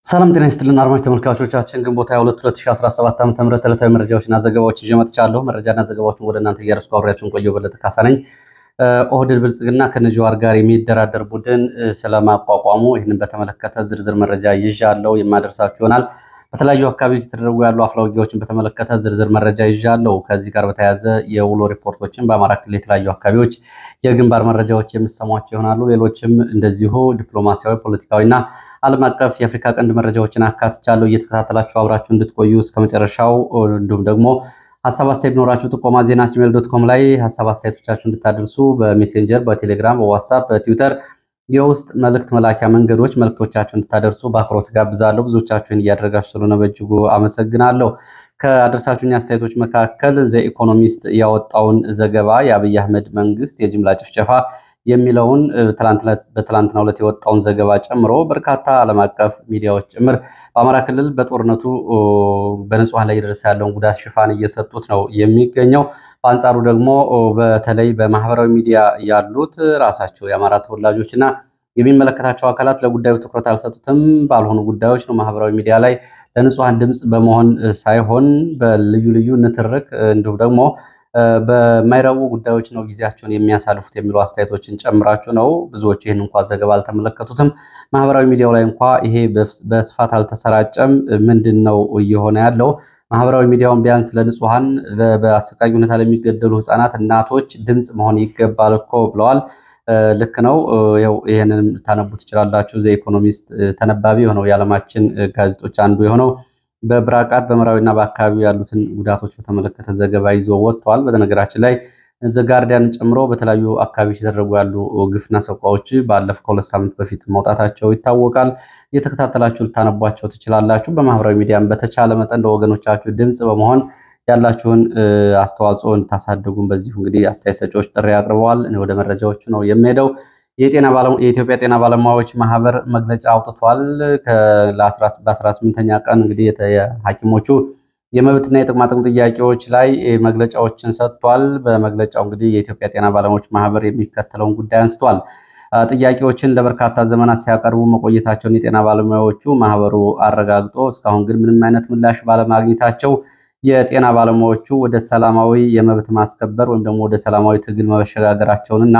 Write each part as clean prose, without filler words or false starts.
ሰላም ጤና ይስጥልን አድማጭ ተመልካቾቻችን ግንቦት 22 2017 ዓ.ም ዕለታዊ መረጃዎችና ዘገባዎች ይዤ መጥቻለሁ። መረጃና ዘገባዎችን ወደ እናንተ እያደረስኩ አብሬያችሁን ቆየሁ። በለጠ ካሳ ነኝ። ኦህዴድ ብልጽግና ከነጂዋር ጋር የሚደራደር ቡድን ስለማቋቋሙ ይህንን በተመለከተ ዝርዝር መረጃ ይዣለሁ የማደርሳችሁ ይሆናል። በተለያዩ አካባቢዎች የተደረጉ ያሉ አፍላ ውጊያዎችን በተመለከተ ዝርዝር መረጃ ይዣለሁ። ከዚህ ጋር በተያያዘ የውሎ ሪፖርቶችን በአማራ ክልል የተለያዩ አካባቢዎች የግንባር መረጃዎች የምሰሟቸው ይሆናሉ። ሌሎችም እንደዚሁ ዲፕሎማሲያዊ፣ ፖለቲካዊና ዓለም አቀፍ የአፍሪካ ቀንድ መረጃዎችን አካትቻለሁ። እየተከታተላችሁ አብራችሁ እንድትቆዩ እስከ መጨረሻው እንዲሁም ደግሞ ሀሳብ አስተያየት ኖራችሁ ጥቆማ ዜና@gmail.com ላይ ሀሳብ አስተያየቶቻችሁ እንድታደርሱ በሜሴንጀር፣ በቴሌግራም፣ በዋትስአፕ፣ በትዊተር የውስጥ መልእክት መላኪያ መንገዶች መልእክቶቻችሁን እንድታደርሱ በአክብሮት ጋብዛለሁ። ብዙዎቻችሁን እያደረጋችሁ ስለሆነ በእጅጉ አመሰግናለሁ። ከአደረሳችሁኝ አስተያየቶች መካከል ዘኢኮኖሚስት ያወጣውን ዘገባ የአብይ አህመድ መንግስት የጅምላ ጭፍጨፋ የሚለውን በትላንትናው ዕለት የወጣውን ዘገባ ጨምሮ በርካታ ዓለም አቀፍ ሚዲያዎች ጭምር በአማራ ክልል በጦርነቱ በንጹሃን ላይ የደረሰ ያለውን ጉዳት ሽፋን እየሰጡት ነው የሚገኘው። በአንጻሩ ደግሞ በተለይ በማህበራዊ ሚዲያ ያሉት ራሳቸው የአማራ ተወላጆችና የሚመለከታቸው አካላት ለጉዳዩ ትኩረት አልሰጡትም። ባልሆኑ ጉዳዮች ነው ማህበራዊ ሚዲያ ላይ ለንጹሃን ድምፅ በመሆን ሳይሆን በልዩ ልዩ ንትርክ እንዲሁም ደግሞ በማይረቡ ጉዳዮች ነው ጊዜያቸውን የሚያሳልፉት የሚሉ አስተያየቶችን ጨምራችሁ ነው። ብዙዎቹ ይህን እንኳ ዘገባ አልተመለከቱትም። ማህበራዊ ሚዲያው ላይ እንኳ ይሄ በስፋት አልተሰራጨም። ምንድን ነው እየሆነ ያለው? ማህበራዊ ሚዲያውን ቢያንስ ለንጹሃን በአሰቃቂ ሁኔታ ለሚገደሉ ህፃናት፣ እናቶች ድምፅ መሆን ይገባል እኮ ብለዋል። ልክ ነው። ይህንን ልታነቡ ትችላላችሁ። ዘኢኮኖሚስት ተነባቢ የሆነው የዓለማችን ጋዜጦች አንዱ የሆነው በብራቃት በምዕራዊና በአካባቢው ያሉትን ጉዳቶች በተመለከተ ዘገባ ይዞ ወጥቷል። በነገራችን ላይ ዘጋርዲያንን ጨምሮ በተለያዩ አካባቢዎች የተደረጉ ያሉ ግፍና ሰቆቃዎች ባለፈው ከሁለት ሳምንት በፊት መውጣታቸው ይታወቃል። እየተከታተላችሁ ልታነቧቸው ትችላላችሁ። በማህበራዊ ሚዲያም በተቻለ መጠን ለወገኖቻችሁ ድምፅ በመሆን ያላችሁን አስተዋጽኦ እንድታሳድጉም በዚሁ እንግዲህ አስተያየት ሰጪዎች ጥሪ አቅርበዋል። ወደ መረጃዎቹ ነው የሚሄደው። የኢትዮጵያ ጤና ባለሙያዎች ማህበር መግለጫ አውጥቷል። በ18ኛ ቀን እንግዲህ ሐኪሞቹ የመብትና የጥቅማጥቅም ጥያቄዎች ላይ መግለጫዎችን ሰጥቷል። በመግለጫው እንግዲህ የኢትዮጵያ ጤና ባለሙያዎች ማህበር የሚከተለውን ጉዳይ አንስቷል። ጥያቄዎችን ለበርካታ ዘመናት ሲያቀርቡ መቆየታቸውን የጤና ባለሙያዎቹ ማህበሩ አረጋግጦ እስካሁን ግን ምንም አይነት ምላሽ ባለማግኘታቸው የጤና ባለሙያዎቹ ወደ ሰላማዊ የመብት ማስከበር ወይም ደግሞ ወደ ሰላማዊ ትግል መሸጋገራቸውንና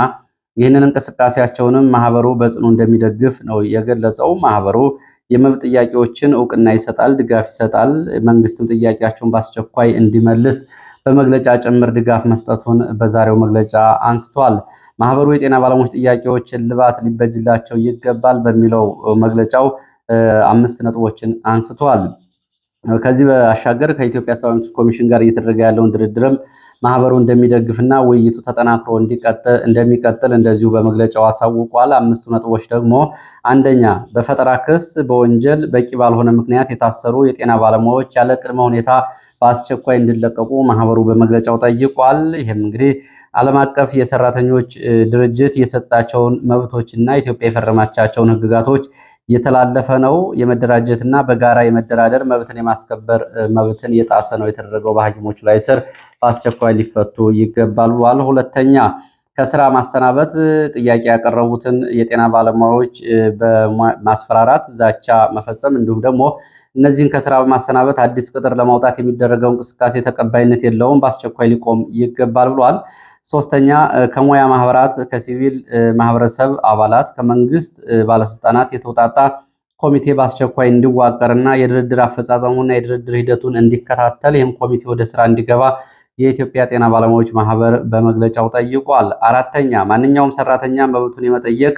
ይህንን እንቅስቃሴያቸውንም ማህበሩ በጽኑ እንደሚደግፍ ነው የገለጸው። ማህበሩ የመብት ጥያቄዎችን እውቅና ይሰጣል፣ ድጋፍ ይሰጣል። መንግስትም ጥያቄያቸውን በአስቸኳይ እንዲመልስ በመግለጫ ጭምር ድጋፍ መስጠቱን በዛሬው መግለጫ አንስቷል። ማህበሩ የጤና ባለሙያዎች ጥያቄዎች እልባት ሊበጅላቸው ይገባል በሚለው መግለጫው 5 ነጥቦችን አንስቷል። ከዚህ ባሻገር ከኢትዮጵያ ሰብዓዊ መብቶች ኮሚሽን ጋር እየተደረገ ያለውን ድርድርም ማህበሩ እንደሚደግፍና ውይይቱ ተጠናክሮ እንደሚቀጥል እንደዚሁ በመግለጫው አሳውቋል። 5 ነጥቦች ደግሞ አንደኛ፣ በፈጠራ ክስ በወንጀል በቂ ባልሆነ ምክንያት የታሰሩ የጤና ባለሙያዎች ያለ ቅድመ ሁኔታ በአስቸኳይ እንዲለቀቁ ማህበሩ በመግለጫው ጠይቋል። ይህም እንግዲህ ዓለም አቀፍ የሰራተኞች ድርጅት የሰጣቸውን መብቶችና ኢትዮጵያ የፈረማቻቸውን ህግጋቶች የተላለፈ ነው። የመደራጀትና በጋራ የመደራደር መብትን የማስከበር መብትን የጣሰ ነው የተደረገው በሐኪሞቹ ላይ ስር በአስቸኳይ ሊፈቱ ይገባል ብሏል። ሁለተኛ፣ ከስራ ማሰናበት ጥያቄ ያቀረቡትን የጤና ባለሙያዎች በማስፈራራት ዛቻ መፈጸም እንዲሁም ደግሞ እነዚህን ከስራ በማሰናበት አዲስ ቅጥር ለማውጣት የሚደረገው እንቅስቃሴ ተቀባይነት የለውም፣ በአስቸኳይ ሊቆም ይገባል ብሏል። ሶስተኛ፣ ከሙያ ማህበራት፣ ከሲቪል ማህበረሰብ አባላት፣ ከመንግስት ባለስልጣናት የተውጣጣ ኮሚቴ በአስቸኳይ እንዲዋቀርና የድርድር አፈጻጸሙና የድርድር ሂደቱን እንዲከታተል ይህም ኮሚቴ ወደ ስራ እንዲገባ የኢትዮጵያ ጤና ባለሙያዎች ማህበር በመግለጫው ጠይቋል። አራተኛ፣ ማንኛውም ሰራተኛ መብቱን የመጠየቅ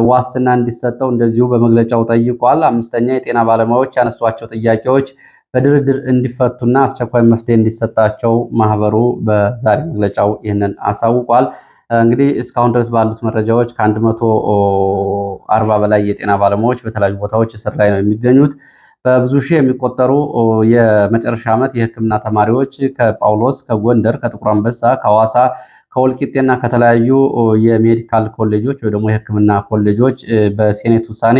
ዋስትና እንዲሰጠው እንደዚሁ በመግለጫው ጠይቋል። አምስተኛ፣ የጤና ባለሙያዎች ያነሷቸው ጥያቄዎች በድርድር እንዲፈቱና አስቸኳይ መፍትሄ እንዲሰጣቸው ማህበሩ በዛሬ መግለጫው ይህንን አሳውቋል። እንግዲህ እስካሁን ድረስ ባሉት መረጃዎች ከ140 በላይ የጤና ባለሙያዎች በተለያዩ ቦታዎች እስር ላይ ነው የሚገኙት። በብዙ ሺህ የሚቆጠሩ የመጨረሻ ዓመት የሕክምና ተማሪዎች ከጳውሎስ፣ ከጎንደር፣ ከጥቁር አንበሳ፣ ከሐዋሳ፣ ከወልቂጤና ከተለያዩ የሜዲካል ኮሌጆች ወይ ደግሞ የሕክምና ኮሌጆች በሴኔት ውሳኔ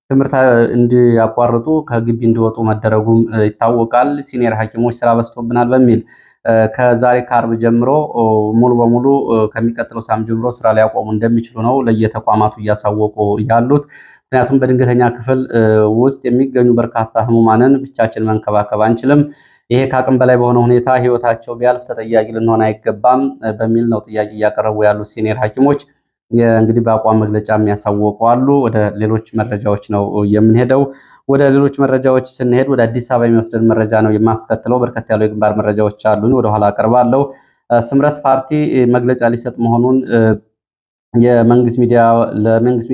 ትምህርት እንዲያቋርጡ ከግቢ እንዲወጡ መደረጉም ይታወቃል። ሲኒየር ሐኪሞች ስራ በዝቶብናል በሚል ከዛሬ ከአርብ ጀምሮ ሙሉ በሙሉ ከሚቀጥለው ሳምንት ጀምሮ ስራ ሊያቆሙ እንደሚችሉ ነው ለየተቋማቱ እያሳወቁ ያሉት። ምክንያቱም በድንገተኛ ክፍል ውስጥ የሚገኙ በርካታ ህሙማንን ብቻችን መንከባከብ አንችልም፣ ይሄ ከአቅም በላይ በሆነ ሁኔታ ህይወታቸው ቢያልፍ ተጠያቂ ልንሆን አይገባም በሚል ነው ጥያቄ እያቀረቡ ያሉ ሲኒየር ሐኪሞች እንግዲህ በአቋም መግለጫ የሚያሳወቁ አሉ። ወደ ሌሎች መረጃዎች ነው የምንሄደው። ወደ ሌሎች መረጃዎች ስንሄድ ወደ አዲስ አበባ የሚወስደን መረጃ ነው የማስከትለው። በርከት ያሉ የግንባር መረጃዎች አሉን፣ ወደኋላ አቀርባለሁ። ስምረት ፓርቲ መግለጫ ሊሰጥ መሆኑን ለመንግስት ሚዲያ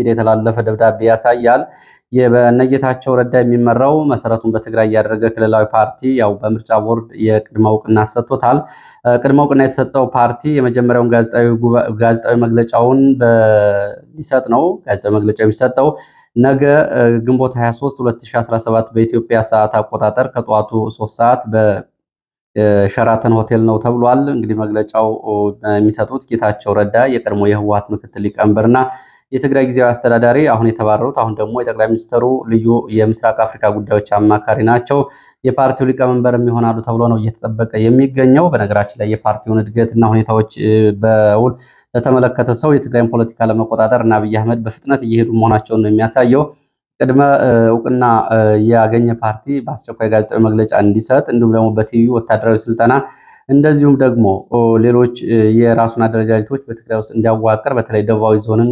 የተላለፈ ደብዳቤ ያሳያል። በነጌታቸው ረዳ የሚመራው መሰረቱን በትግራይ ያደረገ ክልላዊ ፓርቲ ያው በምርጫ ቦርድ የቅድመ እውቅና ሰጥቶታል። ቅድመ እውቅና የተሰጠው ፓርቲ የመጀመሪያውን ጋዜጣዊ መግለጫውን ሊሰጥ ነው። ጋዜጣዊ መግለጫው የሚሰጠው ነገ ግንቦት 23 2017 በኢትዮጵያ ሰዓት አቆጣጠር ከጠዋቱ 3 ሰዓት በሸራተን ሆቴል ነው ተብሏል። እንግዲህ መግለጫው የሚሰጡት ጌታቸው ረዳ የቀድሞ የህወሓት ምክትል ሊቀመንበርና የትግራይ ጊዜያዊ አስተዳዳሪ አሁን የተባረሩት አሁን ደግሞ የጠቅላይ ሚኒስትሩ ልዩ የምስራቅ አፍሪካ ጉዳዮች አማካሪ ናቸው። የፓርቲው ሊቀመንበርም ይሆናሉ ተብሎ ነው እየተጠበቀ የሚገኘው። በነገራችን ላይ የፓርቲውን እድገትና ሁኔታዎች በውል ለተመለከተ ሰው የትግራይን ፖለቲካ ለመቆጣጠር እና አብይ አህመድ በፍጥነት እየሄዱ መሆናቸውን ነው የሚያሳየው። ቅድመ እውቅና ያገኘ ፓርቲ በአስቸኳይ ጋዜጣዊ መግለጫ እንዲሰጥ እንዲሁም ደግሞ በትይዩ ወታደራዊ ስልጠና እንደዚሁም ደግሞ ሌሎች የራሱን አደረጃጀቶች በትግራይ ውስጥ እንዲያዋቅር በተለይ ደቡባዊ ዞንን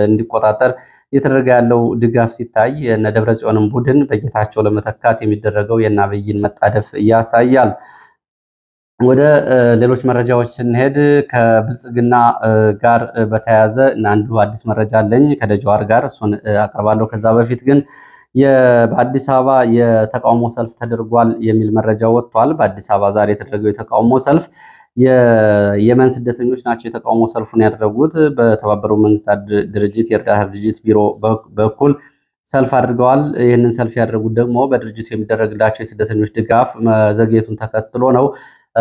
እንዲቆጣጠር እየተደረገ ያለው ድጋፍ ሲታይ የነ ደብረጽዮንን ቡድን በጌታቸው ለመተካት የሚደረገው የነ አብይን መጣደፍ ያሳያል። ወደ ሌሎች መረጃዎች ስንሄድ ከብልጽግና ጋር በተያያዘ አንዱ አዲስ መረጃ አለኝ ከደጀዋር ጋር እሱን አቀርባለሁ። ከዛ በፊት ግን በአዲስ አበባ የተቃውሞ ሰልፍ ተደርጓል የሚል መረጃ ወጥቷል። በአዲስ አበባ ዛሬ የተደረገው የተቃውሞ ሰልፍ የየመን ስደተኞች ናቸው የተቃውሞ ሰልፉን ያደረጉት። በተባበሩት መንግስታት ድርጅት የእርዳታ ድርጅት ቢሮ በኩል ሰልፍ አድርገዋል። ይህንን ሰልፍ ያደረጉት ደግሞ በድርጅቱ የሚደረግላቸው የስደተኞች ድጋፍ መዘግየቱን ተከትሎ ነው።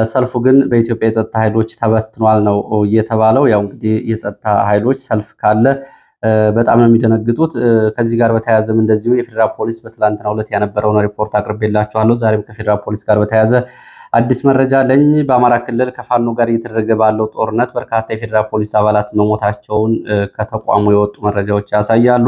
ሰልፉ ግን በኢትዮጵያ የጸጥታ ኃይሎች ተበትኗል ነው የተባለው። ያው እንግዲህ የጸጥታ ኃይሎች ሰልፍ ካለ በጣም ነው የሚደነግጡት። ከዚህ ጋር በተያያዘም እንደዚሁ የፌዴራል ፖሊስ በትላንትናው ዕለት ያነበረውን ሪፖርት አቅርቤላችኋለሁ። ዛሬም ከፌዴራል ፖሊስ ጋር በተያያዘ አዲስ መረጃ አለኝ። በአማራ ክልል ከፋኖ ጋር እየተደረገ ባለው ጦርነት በርካታ የፌዴራል ፖሊስ አባላት መሞታቸውን ከተቋሙ የወጡ መረጃዎች ያሳያሉ።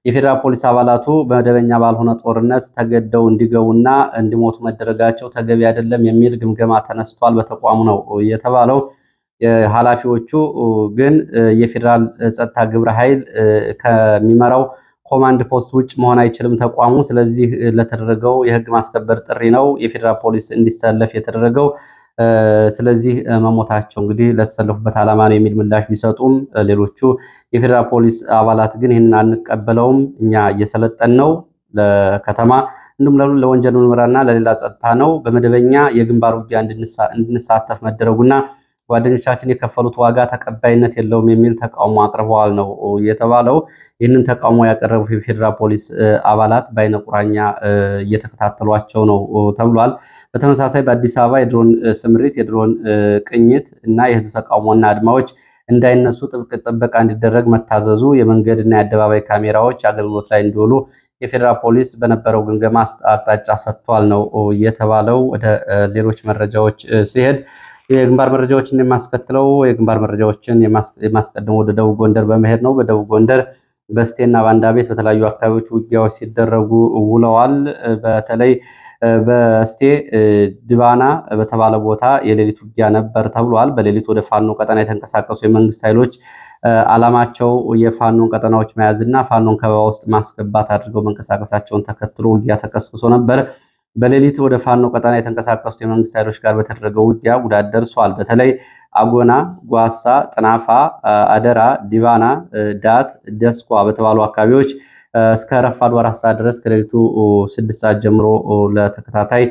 የፌዴራል ፖሊስ አባላቱ መደበኛ ባልሆነ ጦርነት ተገደው እንዲገቡና እንዲሞቱ መደረጋቸው ተገቢ አይደለም የሚል ግምገማ ተነስቷል በተቋሙ ነው የተባለው። ኃላፊዎቹ ግን የፌዴራል ጸጥታ ግብረ ኃይል ከሚመራው ኮማንድ ፖስት ውጭ መሆን አይችልም ተቋሙ። ስለዚህ ለተደረገው የህግ ማስከበር ጥሪ ነው የፌዴራል ፖሊስ እንዲሰለፍ የተደረገው። ስለዚህ መሞታቸው እንግዲህ ለተሰለፉበት ዓላማ ነው የሚል ምላሽ ቢሰጡም ሌሎቹ የፌዴራል ፖሊስ አባላት ግን ይህንን አንቀበለውም፣ እኛ እየሰለጠን ነው ለከተማ እንዲሁም ለወንጀል ምርመራና ለሌላ ጸጥታ ነው። በመደበኛ የግንባር ውጊያ እንድንሳተፍ መደረጉና ጓደኞቻችን የከፈሉት ዋጋ ተቀባይነት የለውም የሚል ተቃውሞ አቅርበዋል ነው የተባለው። ይህንን ተቃውሞ ያቀረቡ የፌዴራል ፖሊስ አባላት በአይነ ቁራኛ እየተከታተሏቸው ነው ተብሏል። በተመሳሳይ በአዲስ አበባ የድሮን ስምሪት፣ የድሮን ቅኝት እና የህዝብ ተቃውሞና አድማዎች እንዳይነሱ ጥብቅ ጥበቃ እንዲደረግ መታዘዙ፣ የመንገድና የአደባባይ ካሜራዎች አገልግሎት ላይ እንዲውሉ የፌዴራል ፖሊስ በነበረው ግምገማ አቅጣጫ ሰጥቷል ነው የተባለው። ወደ ሌሎች መረጃዎች ሲሄድ የግንባር መረጃዎችን የማስከትለው የግንባር መረጃዎችን የማስቀድመው ወደ ደቡብ ጎንደር በመሄድ ነው። በደቡብ ጎንደር በስቴና ባንዳ ቤት በተለያዩ አካባቢዎች ውጊያዎች ሲደረጉ ውለዋል። በተለይ በስቴ ድባና በተባለ ቦታ የሌሊት ውጊያ ነበር ተብሏል። በሌሊት ወደ ፋኖ ቀጠና የተንቀሳቀሱ የመንግስት ኃይሎች ዓላማቸው የፋኖን ቀጠናዎች መያዝና ፋኖን ከበባ ውስጥ ማስገባት አድርገው መንቀሳቀሳቸውን ተከትሎ ውጊያ ተቀስቅሶ ነበር። በሌሊት ወደ ፋኖ ቀጠና የተንቀሳቀሱት የመንግስት ኃይሎች ጋር በተደረገው ውጊያ ጉዳት ደርሷል። በተለይ አጎና፣ ጓሳ፣ ጥናፋ፣ አደራ፣ ዲባና፣ ዳት፣ ደስኳ በተባሉ አካባቢዎች እስከ ረፋዱ 4 ሰዓት ድረስ ከሌሊቱ 6 ሰዓት ጀምሮ ለተከታታይ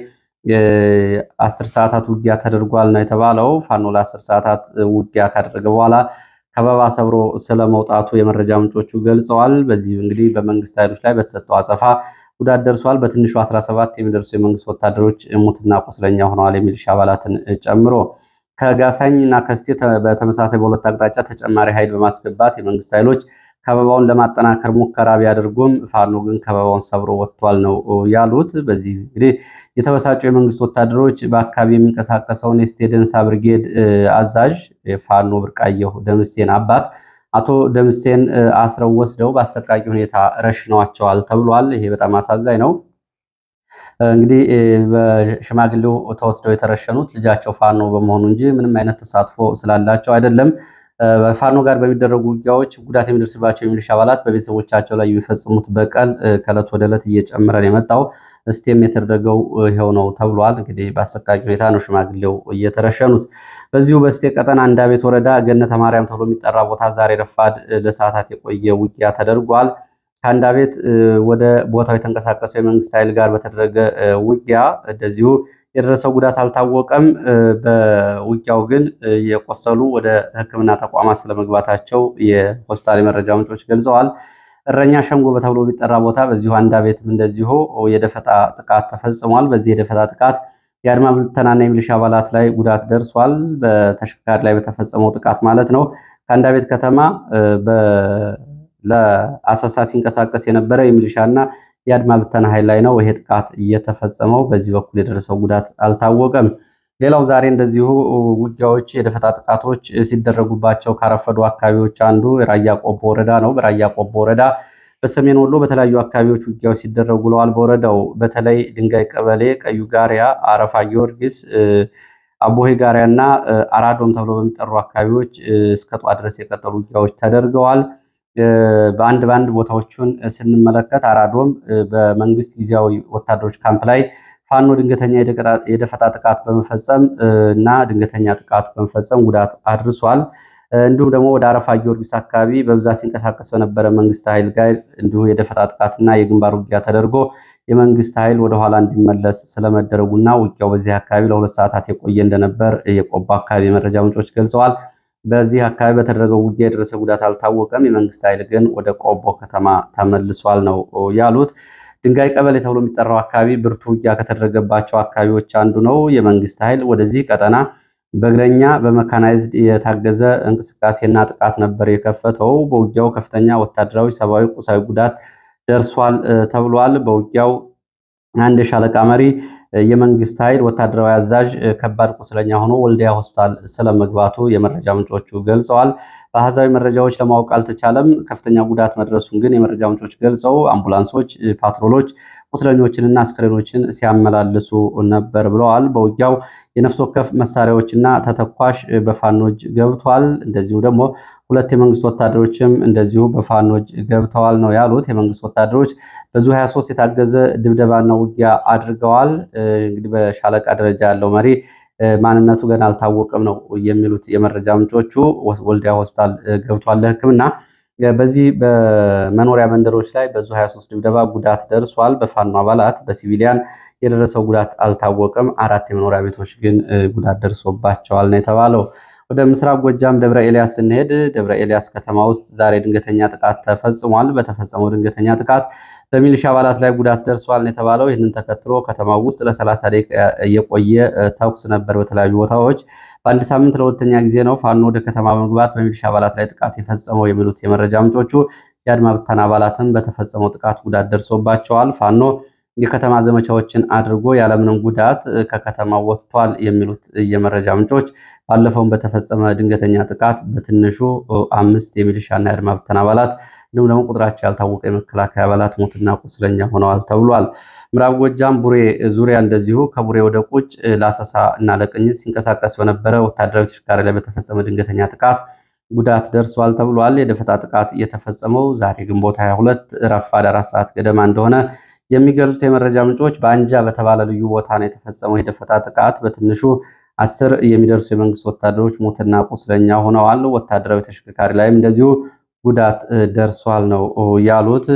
10 ሰዓታት ውጊያ ተደርጓል ነው የተባለው። ፋኖ ለ10 ሰዓታት ውጊያ ካደረገ በኋላ ከበባ ሰብሮ ስለመውጣቱ የመረጃ ምንጮቹ ገልጸዋል። በዚህ እንግዲህ በመንግስት ኃይሎች ላይ በተሰጠው አጸፋ ጉዳት ደርሷል። በትንሹ 17 የሚደርሱ የመንግስት ወታደሮች ሙትና ቁስለኛ ሆነዋል የሚሊሻ አባላትን ጨምሮ። ከጋሳኝ እና ከስቴ በተመሳሳይ በሁለት አቅጣጫ ተጨማሪ ኃይል በማስገባት የመንግስት ኃይሎች ከበባውን ለማጠናከር ሙከራ ቢያደርጉም ፋኖ ግን ከበባውን ሰብሮ ወጥቷል ነው ያሉት። በዚህ እንግዲህ የተበሳጩ የመንግስት ወታደሮች በአካባቢ የሚንቀሳቀሰውን የስቴደንሳ ብርጌድ አዛዥ ፋኖ ብርቃየሁ ደምሴን አባት አቶ ደምሴን አስረው ወስደው በአሰቃቂ ሁኔታ ረሽነዋቸዋል ተብሏል። ይሄ በጣም አሳዛኝ ነው። እንግዲህ በሽማግሌው ተወስደው የተረሸኑት ልጃቸው ፋኖ በመሆኑ እንጂ ምንም አይነት ተሳትፎ ስላላቸው አይደለም። በፋኖ ጋር በሚደረጉ ውጊያዎች ጉዳት የሚደርስባቸው የሚሊሻ አባላት በቤተሰቦቻቸው ላይ የሚፈጽሙት በቀል ከዕለት ወደ ዕለት እየጨመረ ነው የመጣው። እስቴም የተደረገው ይኸው ነው ተብሏል። እንግዲህ በአሰቃቂ ሁኔታ ነው ሽማግሌው እየተረሸኑት። በዚሁ በስቴ ቀጠና አንዳቤት ወረዳ ገነተ ማርያም ተብሎ የሚጠራ ቦታ ዛሬ ረፋድ ለሰዓታት የቆየ ውጊያ ተደርጓል። ከአንዳቤት ወደ ቦታው የተንቀሳቀሰው የመንግስት ኃይል ጋር በተደረገ ውጊያ እንደዚሁ የደረሰው ጉዳት አልታወቀም። በውጊያው ግን የቆሰሉ ወደ ሕክምና ተቋማት ስለመግባታቸው የሆስፒታል የመረጃ ምንጮች ገልጸዋል። እረኛ ሸንጎ በተብሎ የሚጠራ ቦታ በዚሁ አንዳቤትም እንደዚሁ የደፈጣ ጥቃት ተፈጽሟል። በዚህ የደፈጣ ጥቃት የአድማ ብተናና የሚሊሻ አባላት ላይ ጉዳት ደርሷል። በተሽከርካሪ ላይ በተፈጸመው ጥቃት ማለት ነው። ከአንዳቤት ከተማ ለአሰሳ ሲንቀሳቀስ የነበረ የሚሊሻና የአድማ ብተና ኃይል ላይ ነው ይሄ ጥቃት እየተፈጸመው። በዚህ በኩል የደረሰው ጉዳት አልታወቀም። ሌላው ዛሬ እንደዚሁ ውጊያዎች፣ የደፈጣ ጥቃቶች ሲደረጉባቸው ካረፈዱ አካባቢዎች አንዱ የራያ ቆቦ ወረዳ ነው። በራያ ቆቦ ወረዳ በሰሜን ወሎ በተለያዩ አካባቢዎች ውጊያዎች ሲደረጉ ውለዋል። በወረዳው በተለይ ድንጋይ ቀበሌ፣ ቀዩ ጋሪያ፣ አረፋ ጊዮርጊስ፣ አቦሄ ጋሪያ እና አራዶም ተብሎ በሚጠሩ አካባቢዎች እስከ ጧት ድረስ የቀጠሉ ውጊያዎች ተደርገዋል። በአንድ ቦታዎቹን ስንመለከት አራዶም በመንግስት ጊዜያዊ ወታደሮች ካምፕ ላይ ፋኖ ድንገተኛ የደፈጣ ጥቃት በመፈጸም እና ድንገተኛ ጥቃት በመፈጸም ጉዳት አድርሷል። እንዲሁም ደግሞ ወደ አረፋ ጊዮርጊስ አካባቢ በብዛት ሲንቀሳቀስ በነበረ መንግስት ኃይል ጋር እንዲሁ የደፈጣ ጥቃትና የግንባር ውጊያ ተደርጎ የመንግስት ኃይል ወደኋላ እንዲመለስ ስለመደረጉና ውጊያው በዚህ አካባቢ ለ2 ሰዓታት የቆየ እንደነበር የቆቦ አካባቢ የመረጃ ምንጮች ገልጸዋል። በዚህ አካባቢ በተደረገው ውጊያ የደረሰ ጉዳት አልታወቀም። የመንግስት ኃይል ግን ወደ ቆቦ ከተማ ተመልሷል ነው ያሉት። ድንጋይ ቀበሌ ተብሎ የሚጠራው አካባቢ ብርቱ ውጊያ ከተደረገባቸው አካባቢዎች አንዱ ነው። የመንግስት ኃይል ወደዚህ ቀጠና በእግረኛ በመካናይዝድ የታገዘ እንቅስቃሴና ጥቃት ነበር የከፈተው። በውጊያው ከፍተኛ ወታደራዊ፣ ሰብአዊ፣ ቁሳዊ ጉዳት ደርሷል ተብሏል። በውጊያው አንድ የሻለቃ መሪ የመንግስት ኃይል ወታደራዊ አዛዥ ከባድ ቁስለኛ ሆኖ ወልዲያ ሆስፒታል ስለመግባቱ የመረጃ ምንጮቹ ገልጸዋል። በአሃዛዊ መረጃዎች ለማወቅ አልተቻለም። ከፍተኛ ጉዳት መድረሱን ግን የመረጃ ምንጮች ገልጸው አምቡላንሶች፣ ፓትሮሎች ቁስለኞችንና አስክሬኖችን ሲያመላልሱ ነበር ብለዋል። በውጊያው የነፍስ ወከፍ መሳሪያዎችና ተተኳሽ በፋኖች ገብቷል። እንደዚሁ ደግሞ 2 የመንግስት ወታደሮችም እንደዚሁ በፋኖች ገብተዋል ነው ያሉት። የመንግስት ወታደሮች በዙ 23 የታገዘ ድብደባና ውጊያ አድርገዋል። እንግዲህ በሻለቃ ደረጃ ያለው መሪ ማንነቱ ገና አልታወቀም ነው የሚሉት የመረጃ ምንጮቹ። ወልዲያ ሆስፒታል ገብቷል ለሕክምና። በዚህ በመኖሪያ መንደሮች ላይ በዙ 23 ድብደባ ጉዳት ደርሷል። በፋኖ አባላት በሲቪሊያን የደረሰው ጉዳት አልታወቀም። 4 የመኖሪያ ቤቶች ግን ጉዳት ደርሶባቸዋል ነው የተባለው። ወደ ምስራቅ ጎጃም ደብረ ኤልያስ ስንሄድ ደብረ ኤልያስ ከተማ ውስጥ ዛሬ ድንገተኛ ጥቃት ተፈጽሟል። በተፈጸመው ድንገተኛ ጥቃት በሚሊሻ አባላት ላይ ጉዳት ደርሷል ነው የተባለው። ይህንን ተከትሎ ከተማው ውስጥ ለ30 ደቂቃ የቆየ ተኩስ ነበር በተለያዩ ቦታዎች። በአንድ ሳምንት ለሁለተኛ ጊዜ ነው ፋኖ ወደ ከተማ በመግባት በሚሊሻ አባላት ላይ ጥቃት የፈጸመው የሚሉት የመረጃ ምንጮቹ። የአድማ ብተና አባላትም በተፈጸመው ጥቃት ጉዳት ደርሶባቸዋል። ፋኖ የከተማ ዘመቻዎችን አድርጎ ያለምንም ጉዳት ከከተማው ወጥቷል የሚሉት የመረጃ ምንጮች ባለፈውም በተፈጸመ ድንገተኛ ጥቃት በትንሹ 5 የሚሊሻና የአድማ ብተና አባላት እንዲሁም ደግሞ ቁጥራቸው ያልታወቀ የመከላከያ አባላት ሞትና ቁስለኛ ሆነዋል ተብሏል። ምዕራብ ጎጃም ቡሬ ዙሪያ እንደዚሁ ከቡሬ ወደ ቁጭ ለአሰሳ እና ለቅኝት ሲንቀሳቀስ በነበረ ወታደራዊ ተሽከርካሪ ላይ በተፈጸመ ድንገተኛ ጥቃት ጉዳት ደርሷል ተብሏል። የደፈጣ ጥቃት የተፈጸመው ዛሬ ግንቦት 22 ረፋድ 4 ሰዓት ገደማ እንደሆነ የሚገልጹት የመረጃ ምንጮች በአንጃ በተባለ ልዩ ቦታ ነው የተፈጸመው የደፈጣ ጥቃት። በትንሹ 10 የሚደርሱ የመንግስት ወታደሮች ሞትና ቁስለኛ ሆነዋል። ወታደራዊ ተሽከርካሪ ላይም እንደዚሁ ጉዳት ደርሷል ነው ያሉት።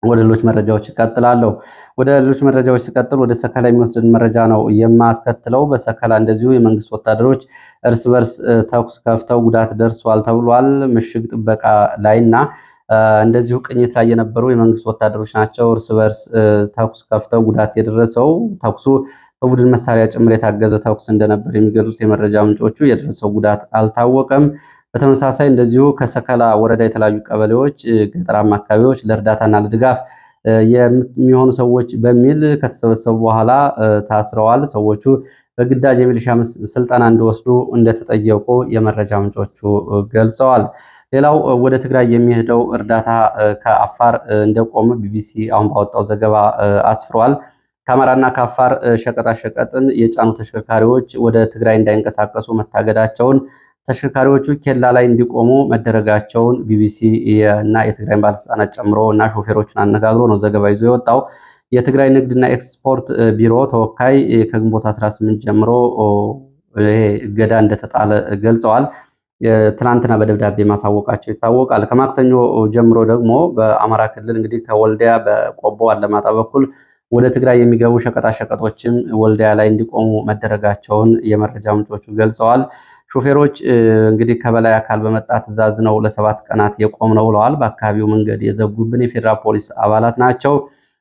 ወደ ሌሎች መረጃዎች ይቀጥላለሁ። ወደ ሌሎች መረጃዎች ሲቀጥል ወደ ሰከላ የሚወስድን መረጃ ነው የማስከትለው። በሰከላ እንደዚሁ የመንግስት ወታደሮች እርስ በርስ ተኩስ ከፍተው ጉዳት ደርሷል ተብሏል። ምሽግ ጥበቃ ላይና እንደዚሁ ቅኝት ላይ የነበሩ የመንግስት ወታደሮች ናቸው እርስ በርስ ተኩስ ከፍተው ጉዳት የደረሰው። ተኩሱ በቡድን መሳሪያ ጭምር የታገዘ ተኩስ እንደነበር የሚገልጹት የመረጃ ምንጮቹ የደረሰው ጉዳት አልታወቀም። በተመሳሳይ እንደዚሁ ከሰከላ ወረዳ የተለያዩ ቀበሌዎች፣ ገጠራማ አካባቢዎች ለእርዳታና ለድጋፍ የሚሆኑ ሰዎች በሚል ከተሰበሰቡ በኋላ ታስረዋል። ሰዎቹ በግዳጅ የሚሊሻ ስልጠና እንዲወስዱ እንደተጠየቁ የመረጃ ምንጮቹ ገልጸዋል። ሌላው ወደ ትግራይ የሚሄደው እርዳታ ከአፋር እንደቆመ ቢቢሲ አሁን ባወጣው ዘገባ አስፍሯል። ከአማራና ከአፋር ሸቀጣሸቀጥን የጫኑ ተሽከርካሪዎች ወደ ትግራይ እንዳይንቀሳቀሱ መታገዳቸውን፣ ተሽከርካሪዎቹ ኬላ ላይ እንዲቆሙ መደረጋቸውን ቢቢሲ እና የትግራይ ባለስልጣናት ጨምሮ እና ሾፌሮችን አነጋግሮ ነው ዘገባ ይዞ የወጣው። የትግራይ ንግድና ኤክስፖርት ቢሮ ተወካይ ከግንቦት 18 ጀምሮ ይሄ እገዳ እንደተጣለ ገልጸዋል። ትናንትና በደብዳቤ ማሳወቃቸው ይታወቃል። ከማክሰኞ ጀምሮ ደግሞ በአማራ ክልል እንግዲህ ከወልዲያ በቆቦ አለማጣ በኩል ወደ ትግራይ የሚገቡ ሸቀጣሸቀጦችም ወልዲያ ላይ እንዲቆሙ መደረጋቸውን የመረጃ ምንጮቹ ገልጸዋል። ሾፌሮች እንግዲህ ከበላይ አካል በመጣ ትዕዛዝ ነው ለ7 ቀናት የቆም ነው ብለዋል። በአካባቢው መንገድ የዘጉብን የፌዴራል ፖሊስ አባላት ናቸው።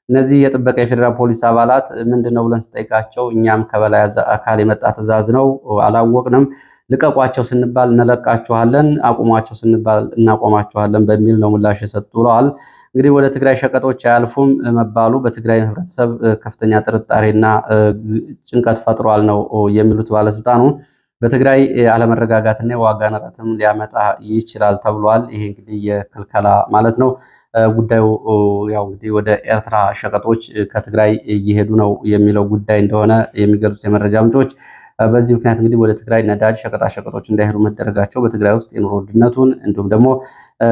እነዚህ የጥበቃ የፌዴራል ፖሊስ አባላት ምንድነው ብለን ስጠይቃቸው እኛም ከበላይ አካል የመጣ ትዕዛዝ ነው አላወቅንም፣ ልቀቋቸው ስንባል እንለቃችኋለን፣ አቁሟቸው ስንባል እናቆማችኋለን በሚል ነው ምላሽ የሰጡ ብለዋል። እንግዲህ ወደ ትግራይ ሸቀጦች አያልፉም መባሉ በትግራይ ህብረተሰብ ከፍተኛ ጥርጣሬና ጭንቀት ፈጥሯል ነው የሚሉት ባለስልጣኑ። በትግራይ አለመረጋጋትና የዋጋ ንረትም ሊያመጣ ይችላል ተብሏል። ይሄ እንግዲህ የክልከላ ማለት ነው። ጉዳዩ ያው እንግዲህ ወደ ኤርትራ ሸቀጦች ከትግራይ እየሄዱ ነው የሚለው ጉዳይ እንደሆነ የሚገልጹት የመረጃ ምንጮች በዚህ ምክንያት እንግዲህ ወደ ትግራይ ነዳጅ፣ ሸቀጣሸቀጦች እንዳይሄዱ መደረጋቸው በትግራይ ውስጥ የኑሮ ውድነቱን እንዲሁም ደግሞ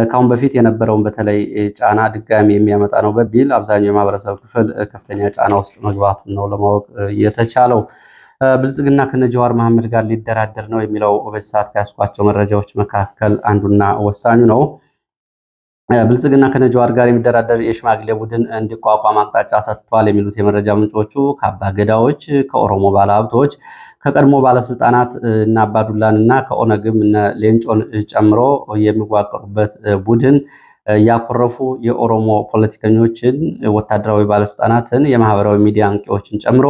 ከአሁን በፊት የነበረውን በተለይ ጫና ድጋሚ የሚያመጣ ነው በሚል አብዛኛው የማህበረሰብ ክፍል ከፍተኛ ጫና ውስጥ መግባቱን ነው ለማወቅ የተቻለው። ብልጽግና ከነጀዋር መሐመድ ጋር ሊደራደር ነው የሚለው በዚህ ሰዓት ከያስኳቸው መረጃዎች መካከል አንዱና ወሳኙ ነው። ብልጽግና ከነጀዋር ጋር የሚደራደር የሽማግሌ ቡድን እንዲቋቋም አቅጣጫ ሰጥቷል የሚሉት የመረጃ ምንጮቹ ከአባ ገዳዎች፣ ከኦሮሞ ባለሀብቶች፣ ከቀድሞ ባለስልጣናት እና አባዱላን እና ከኦነግም እነ ሌንጮን ጨምሮ የሚዋቀሩበት ቡድን ያኮረፉ የኦሮሞ ፖለቲከኞችን፣ ወታደራዊ ባለስልጣናትን፣ የማህበራዊ ሚዲያ አንቂዎችን ጨምሮ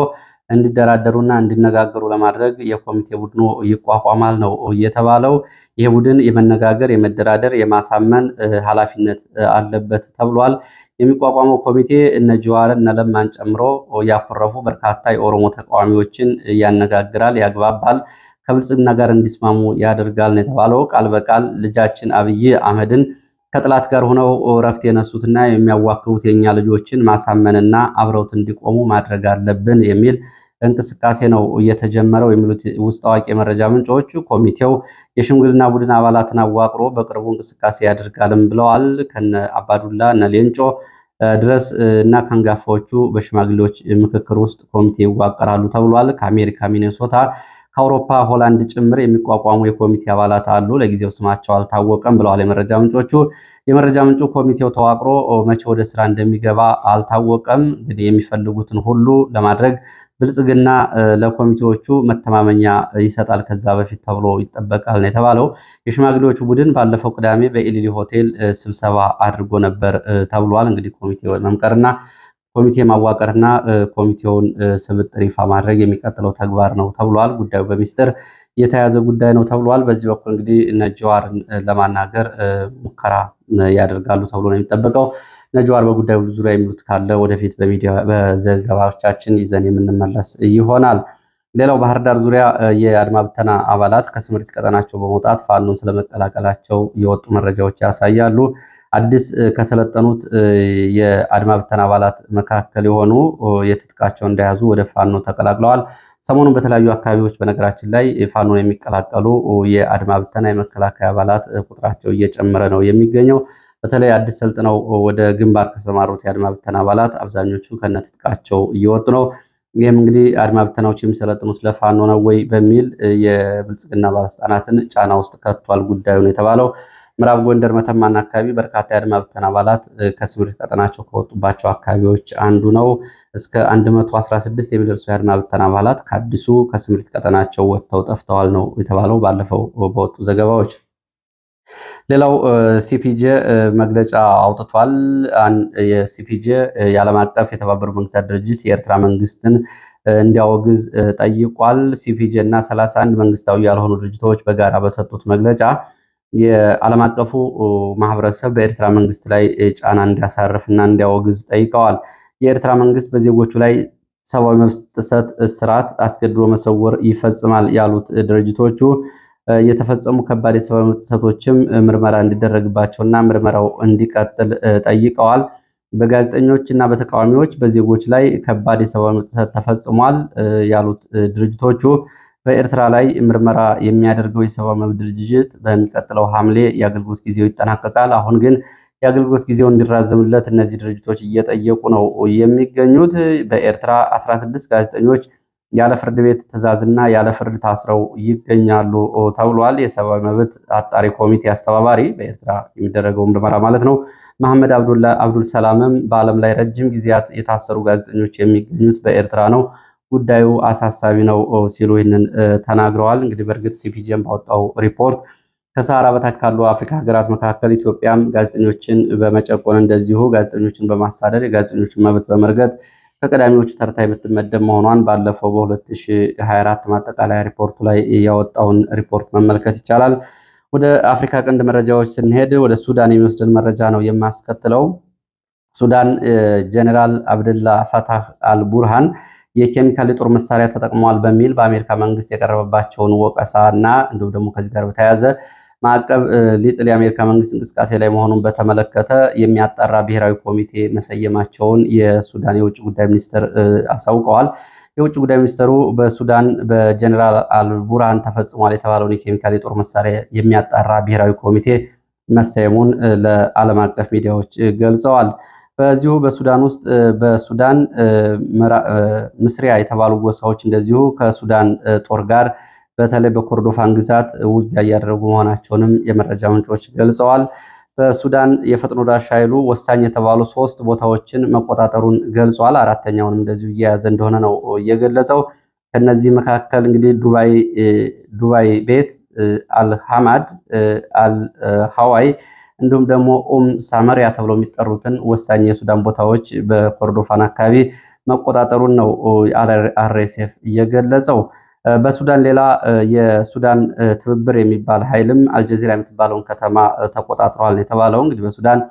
እንዲደራደሩና እንዲነጋገሩ ለማድረግ የኮሚቴ ቡድኑ ይቋቋማል ነው የተባለው። ይህ ቡድን የመነጋገር፣ የመደራደር፣ የማሳመን ኃላፊነት አለበት ተብሏል። የሚቋቋመው ኮሚቴ እነ ጀዋርን እነ ለማን ጨምሮ ያኮረፉ በርካታ የኦሮሞ ተቃዋሚዎችን ያነጋግራል፣ ያግባባል፣ ከብልጽግና ጋር እንዲስማሙ ያደርጋል ነው የተባለው። ቃል በቃል ልጃችን አብይ አህመድን ከጥላት ጋር ሆነው እረፍት የነሱትና የሚያዋክቡት የኛ ልጆችን ማሳመንና አብረውት እንዲቆሙ ማድረግ አለብን የሚል እንቅስቃሴ ነው እየተጀመረው የሚሉት ውስጥ አዋቂ የመረጃ ምንጮች ኮሚቴው የሽምግልና ቡድን አባላትን አዋቅሮ በቅርቡ እንቅስቃሴ ያደርጋልም ብለዋል። ከነ አባዱላ እነ ሌንጮ ድረስ እና ከአንጋፋዎቹ በሽማግሌዎች ምክክር ውስጥ ኮሚቴ ይዋቀራሉ ተብሏል። ከአሜሪካ ሚኔሶታ፣ ከአውሮፓ ሆላንድ ጭምር የሚቋቋሙ የኮሚቴ አባላት አሉ። ለጊዜው ስማቸው አልታወቀም ብለዋል የመረጃ ምንጮቹ። የመረጃ ምንጩ ኮሚቴው ተዋቅሮ መቼ ወደ ስራ እንደሚገባ አልታወቀም። እንግዲህ የሚፈልጉትን ሁሉ ለማድረግ ብልጽግና ለኮሚቴዎቹ መተማመኛ ይሰጣል ከዛ በፊት ተብሎ ይጠበቃል ነው የተባለው። የሽማግሌዎቹ ቡድን ባለፈው ቅዳሜ በኢሊሊ ሆቴል ስብሰባ አድርጎ ነበር ተብሏል። እንግዲህ ኮሚቴው መምከርና ኮሚቴ ማዋቀርና ኮሚቴውን ስብጥር ይፋ ማድረግ የሚቀጥለው ተግባር ነው ተብሏል። ጉዳዩ በሚስጥር የተያዘ ጉዳይ ነው ተብሏል። በዚህ በኩል እንግዲህ እነ ጀዋርን ለማናገር ሙከራ ያደርጋሉ ተብሎ ነው የሚጠበቀው። እነ ጀዋር በጉዳዩ ዙሪያ የሚሉት ካለ ወደፊት በሚዲያ በዘገባዎቻችን ይዘን የምንመለስ ይሆናል። ሌላው ባህር ዳር ዙሪያ የአድማ ብተና አባላት ከስምሪት ቀጠናቸው በመውጣት ፋኖን ስለመቀላቀላቸው የወጡ መረጃዎች ያሳያሉ። አዲስ ከሰለጠኑት የአድማ ብተና አባላት መካከል የሆኑ የትጥቃቸው እንደያዙ ወደ ፋኖ ተቀላቅለዋል። ሰሞኑን በተለያዩ አካባቢዎች በነገራችን ላይ ፋኖን የሚቀላቀሉ የአድማ ብተና የመከላከያ አባላት ቁጥራቸው እየጨመረ ነው የሚገኘው። በተለይ አዲስ ሰልጥነው ወደ ግንባር ከተሰማሩት የአድማ ብተና አባላት አብዛኞቹ ከነትጥቃቸው እየወጡ ነው። ይህም እንግዲህ አድማ ብተናዎች የሚሰለጥኑት ለፋኖ ነው ወይ በሚል የብልጽግና ባለስልጣናትን ጫና ውስጥ ከቷል ጉዳዩ ነው የተባለው። ምዕራብ ጎንደር መተማና አካባቢ በርካታ የአድማ ብተና አባላት ከስምሪት ቀጠናቸው ከወጡባቸው አካባቢዎች አንዱ ነው። እስከ 116 የሚደርሱ የአድማ ብተና አባላት ከአዲሱ ከስምሪት ቀጠናቸው ወጥተው ጠፍተዋል ነው የተባለው ባለፈው በወጡ ዘገባዎች። ሌላው ሲፒጄ መግለጫ አውጥቷል። የሲፒጄ የዓለም አቀፍ የተባበሩት መንግስታት ድርጅት የኤርትራ መንግስትን እንዲያወግዝ ጠይቋል። ሲፒጄ እና 31 መንግስታዊ ያልሆኑ ድርጅቶች በጋራ በሰጡት መግለጫ የዓለም አቀፉ ማህበረሰብ በኤርትራ መንግስት ላይ ጫና እንዲያሳርፍና እንዲያወግዝ ጠይቀዋል። የኤርትራ መንግስት በዜጎቹ ላይ ሰብአዊ መብት ጥሰት፣ እስራት፣ አስገድዶ መሰወር ይፈጽማል ያሉት ድርጅቶቹ የተፈጸሙ ከባድ የሰብአዊ መብት ጥሰቶችም ምርመራ እንዲደረግባቸውና ምርመራው እንዲቀጥል ጠይቀዋል። በጋዜጠኞች እና በተቃዋሚዎች በዜጎች ላይ ከባድ የሰብአዊ መብት ጥሰት ተፈጽሟል ያሉት ድርጅቶቹ በኤርትራ ላይ ምርመራ የሚያደርገው የሰብአዊ መብት ድርጅት በሚቀጥለው ሐምሌ የአገልግሎት ጊዜው ይጠናቀቃል። አሁን ግን የአገልግሎት ጊዜው እንዲራዘምለት እነዚህ ድርጅቶች እየጠየቁ ነው የሚገኙት። በኤርትራ 16 ጋዜጠኞች ያለ ፍርድ ቤት ትዕዛዝና ያለ ፍርድ ታስረው ይገኛሉ ተብሏል። የሰብአዊ መብት አጣሪ ኮሚቴ አስተባባሪ በኤርትራ የሚደረገው ምርመራ ማለት ነው መሐመድ አብዱል ሰላምም በዓለም ላይ ረጅም ጊዜያት የታሰሩ ጋዜጠኞች የሚገኙት በኤርትራ ነው፣ ጉዳዩ አሳሳቢ ነው ሲሉ ይህንን ተናግረዋል። እንግዲህ በእርግጥ ሲፒጄም ባወጣው ሪፖርት ከሰሃራ በታች ካሉ አፍሪካ ሀገራት መካከል ኢትዮጵያም ጋዜጠኞችን በመጨቆን እንደዚሁ ጋዜጠኞችን በማሳደድ የጋዜጠኞችን መብት በመርገጥ ከቀዳሚዎቹ ተርታ የምትመደብ መሆኗን ባለፈው በ2024 ማጠቃለያ ሪፖርቱ ላይ ያወጣውን ሪፖርት መመልከት ይቻላል። ወደ አፍሪካ ቀንድ መረጃዎች ስንሄድ ወደ ሱዳን የሚወስድን መረጃ ነው የማስከትለው። ሱዳን ጀኔራል አብደላ ፈታህ አልቡርሃን የኬሚካል የጦር መሳሪያ ተጠቅመዋል በሚል በአሜሪካ መንግስት የቀረበባቸውን ወቀሳ እና እንዲሁም ደግሞ ከዚህ ጋር በተያያዘ ማዕቀብ ሊጥል የአሜሪካ መንግስት እንቅስቃሴ ላይ መሆኑን በተመለከተ የሚያጣራ ብሔራዊ ኮሚቴ መሰየማቸውን የሱዳን የውጭ ጉዳይ ሚኒስትር አሳውቀዋል። የውጭ ጉዳይ ሚኒስትሩ በሱዳን በጀኔራል አልቡርሃን ተፈጽሟል የተባለውን የኬሚካል የጦር መሳሪያ የሚያጣራ ብሔራዊ ኮሚቴ መሰየሙን ለዓለም አቀፍ ሚዲያዎች ገልጸዋል። በዚሁ በሱዳን ውስጥ በሱዳን ምስሪያ የተባሉ ጎሳዎች እንደዚሁ ከሱዳን ጦር ጋር በተለይ በኮርዶፋን ግዛት ውጊያ እያደረጉ መሆናቸውንም የመረጃ ምንጮች ገልጸዋል። በሱዳን የፈጥኖ ደራሽ ኃይሉ ወሳኝ የተባሉ 3 ቦታዎችን መቆጣጠሩን ገልጿል። አራተኛውንም እንደዚሁ እየያዘ እንደሆነ ነው የገለጸው። ከነዚህ መካከል እንግዲህ ዱባይ ቤት፣ አልሐማድ፣ አልሐዋይ እንዲሁም ደግሞ ሳመሪያ ተብለው የሚጠሩትን ወሳኝ የሱዳን ቦታዎች በኮርዶፋን አካባቢ መቆጣጠሩን ነው አርኤስኤፍ እየገለጸው። በሱዳን ሌላ የሱዳን ትብብር የሚባል ኃይልም አልጀዚራ የምትባለውን ከተማ ተቆጣጥሯል የተባለው። እንግዲህ በሱዳን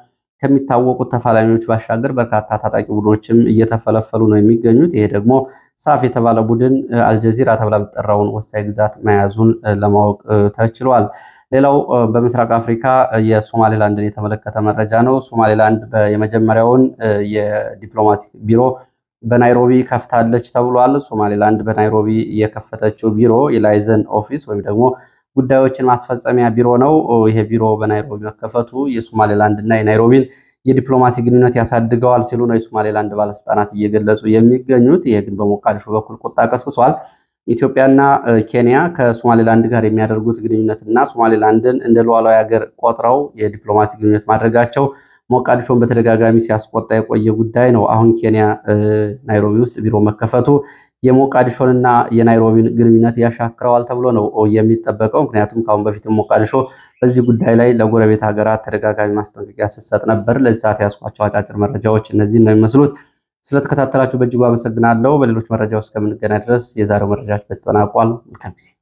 ከሚታወቁት ተፋላሚዎች ባሻገር በርካታ ታጣቂ ቡድኖችም እየተፈለፈሉ ነው የሚገኙት። ይሄ ደግሞ ሳፍ የተባለ ቡድን አልጀዚራ ተብላ የምትጠራውን ወሳኝ ግዛት መያዙን ለማወቅ ተችሏል። ሌላው በምስራቅ አፍሪካ የሶማሌላንድን የተመለከተ መረጃ ነው። ሶማሌላንድ የመጀመሪያውን የዲፕሎማቲክ ቢሮ በናይሮቢ ከፍታለች ተብሏል። ሶማሌላንድ በናይሮቢ የከፈተችው ቢሮ የላይዘን ኦፊስ ወይም ደግሞ ጉዳዮችን ማስፈጸሚያ ቢሮ ነው። ይሄ ቢሮ በናይሮቢ መከፈቱ የሶማሌላንድ እና የናይሮቢን የዲፕሎማሲ ግንኙነት ያሳድገዋል ሲሉ ነው የሶማሌላንድ ባለስልጣናት እየገለጹ የሚገኙት። ይሄ ግን በሞቃዲሾ በኩል ቁጣ ቀስቅሷል። ኢትዮጵያና ኬንያ ከሶማሌላንድ ጋር የሚያደርጉት ግንኙነትና ሶማሌላንድን እንደ ሉዓላዊ ሀገር ቆጥረው የዲፕሎማሲ ግንኙነት ማድረጋቸው ሞቃዲሾን በተደጋጋሚ ሲያስቆጣ የቆየ ጉዳይ ነው። አሁን ኬንያ ናይሮቢ ውስጥ ቢሮ መከፈቱ የሞቃዲሾንና የናይሮቢን ግንኙነት ያሻክረዋል ተብሎ ነው የሚጠበቀው። ምክንያቱም ከአሁን በፊትም ሞቃዲሾ በዚህ ጉዳይ ላይ ለጎረቤት ሀገራት ተደጋጋሚ ማስጠንቀቂያ ስትሰጥ ነበር። ለዚህ ሰዓት ያስኳቸው አጫጭር መረጃዎች እነዚህ ነው የሚመስሉት። ስለተከታተላችሁ በእጅጉ አመሰግናለሁ። በሌሎች መረጃዎች እስከምንገናኝ ድረስ የዛሬው መረጃዎች ተጠናቋል። መልካም ጊዜ